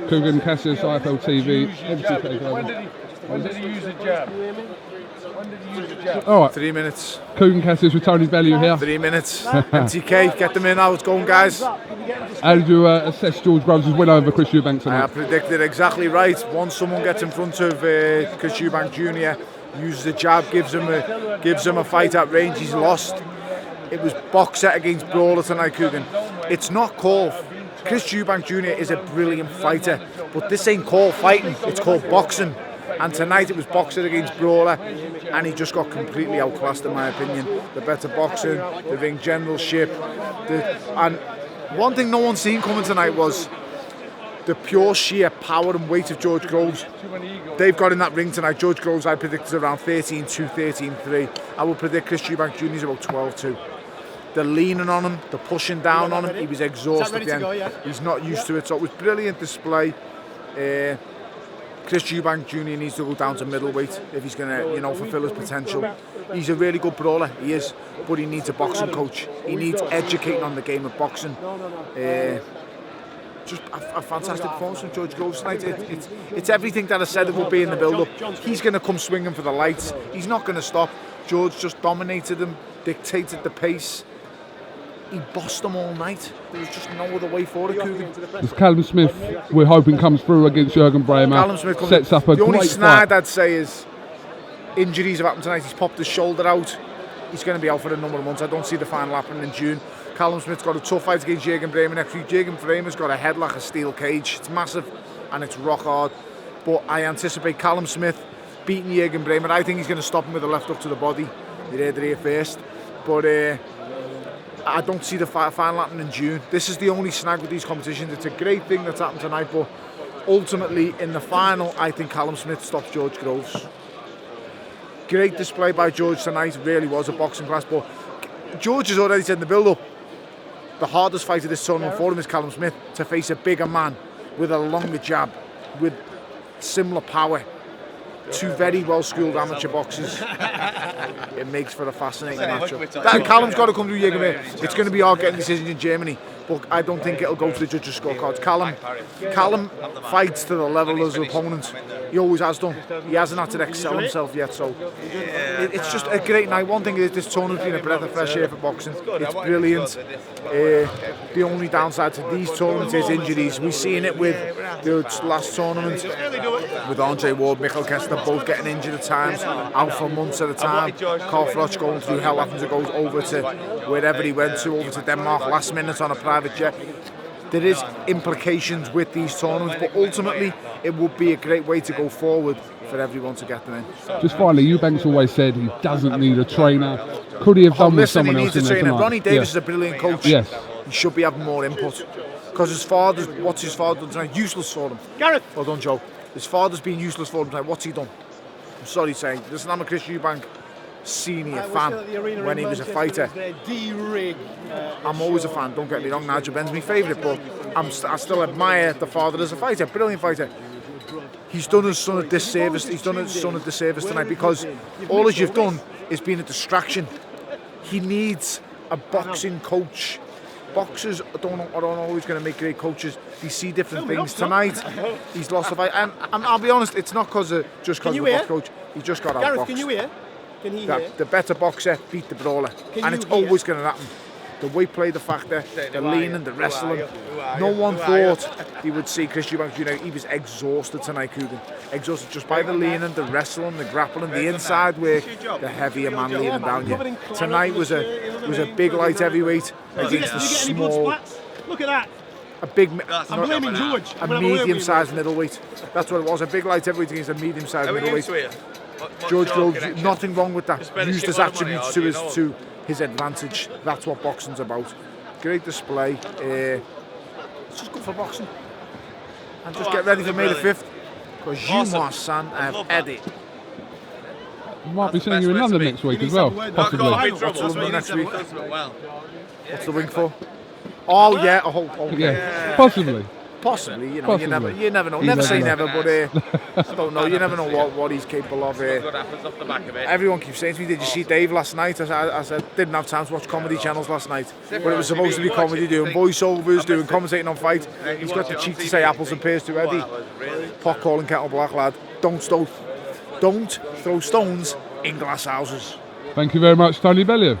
KUGAN, CASSIUS, IFL TV, MCK. When did he use the jab? When did he use the jab? All right. 3 minutes. KUGAN, CASSIUS with Tony Bellew here. 3 minutes. MTK, get them in now. It's going, guys. How did you assess George Groves' win over Chris Eubank tonight? I predicted exactly right. Once someone gets in front of Chris Eubank Jr., uses the jab, gives him a fight at range, he's lost. It was boxer against brawler tonight, KUGAN. It's not called. Chris Eubank Jr. is a brilliant fighter, but this ain't called fighting, it's called boxing. And tonight it was boxer against brawler, and he just got completely outclassed in my opinion. The better boxing, the ring generalship, and one thing no one's seen coming tonight was the pure sheer power and weight of George Groves. They've got in that ring tonight. George Groves I predicted around 13-2, 13-3. I will predict Chris Eubank Jr. is about 12-2. They're leaning on him, they're pushing down on him. He was exhausted at the end. He's not used to it, so it was brilliant display. Chris Eubank Jr. needs to go down to middleweight if he's going to, fulfill his potential. He's a really good brawler, he is, but he needs a boxing coach. He needs educating on the game of boxing. Just a fantastic performance from George Groves tonight. It's everything that I said it would be in the build-up. He's going to come swinging for the lights. He's not going to stop. George just dominated him, dictated the pace. He bossed them all night. There was just no other way forward. This Callum Smith, we're hoping comes through against Jürgen Bremer. Callum Smith sets up a the only great snag fight. I'd say is injuries have happened tonight. He's popped his shoulder out. He's going to be out for a number of months. I don't see the final happening in June. Callum Smith's got a tough fight against Jürgen Bremer next week. Jürgen Bremer's got a head like a steel cage. It's massive and it's rock hard. But I anticipate Callum Smith beating Jürgen Bremer. I think he's going to stop him with a left hook to the body. You heard it here first. But I don't see the final happening in June. This is the only snag with these competitions. It's a great thing that's happened tonight, but ultimately in the final, I think Callum Smith stops George Groves. Great display by George tonight. Really was a boxing class, but George has already said in the build-up, the hardest fight of this tournament for him is Callum Smith, to face a bigger man with a longer jab, with similar power. Two very well-schooled amateur boxers. It makes for a fascinating matchup. Callum's got to come through Jürgen Bremer. It's going to be hard getting decisions in Germany, but I don't think it'll go to the judges' scorecards. Callum fights to the level of his opponent. He always has done. He hasn't had to excel himself yet, so it's just a great night. One thing is this tournament's been a breath of fresh air for boxing. It's brilliant. The only downside to these tournaments is injuries. We've seen it with the last tournament with Andre Ward, Mikkel Kessler, both getting injured at times, out for months at a time. Carl Froch going through hell after he goes over to wherever he went to, over to Denmark last minute on a private jet. There is implications with these tournaments, but ultimately it would be a great way to go forward for everyone to get them in. Just finally, Eubank's always said he doesn't need a trainer. Could he have done with someone else in there tonight? Ronnie Davis is a brilliant coach. Yes. He should be having more input. Because what's his father done tonight? Useless for him. Gareth! Well done, Joe. His father's been useless for him tonight. What's he done? I'm sorry saying. Listen, I'm a Chris Eubank senior fan when he was a fighter. I'm always a fan, don't get me wrong. Nigel Benn's my favourite, but I still admire the father as a fighter. Brilliant fighter. He's done his son a disservice. He's done his son a disservice tonight because all as you've done is been a distraction. He needs a boxing coach. Boxers are always going to make great coaches. They see different things. Tonight, he's lost a fight, and I'll be honest, it's not because of the box coach. He just got outboxed. Can you hear? Can he hear? The better boxer beat the brawler, and it's always going to happen. The weight play, the factor, the leaning, the wrestling. No one thought he would see Chris Eubank Jr. He was exhausted tonight, KUGAN. Exhausted just by the leaning, the wrestling, the grappling, the inside work, the heavier man leaning down you. Tonight was a big light heavyweight against the small. Look at that. I'm blaming George. A medium-sized middleweight. That's what it was. A big light heavyweight against a medium-sized middleweight. George Groves, nothing wrong with that. Used his attributes to his advantage. That's what boxing's about. Great display. It's just good for boxing. And just get ready for May the 5th. Because you, my son, have had it. We might be seeing you in London next week as well, possibly. What's London next week? What's the wing for? Oh yeah, yeah, possibly. Possibly, you know, Possibly. you never know. You Never never say know. never, but I don't know. You never know what he's capable of. Everyone keeps saying to me, "Did you see Dave last night?" I said, didn't have time to watch comedy channels last night, but it was supposed to be comedy, doing voiceovers, doing commentating on fight. He's got the cheek to say apples and pears to Eddie. Pot calling kettle black, lad. Don't throw stones in glass houses. Thank you very much, Tony Bellew.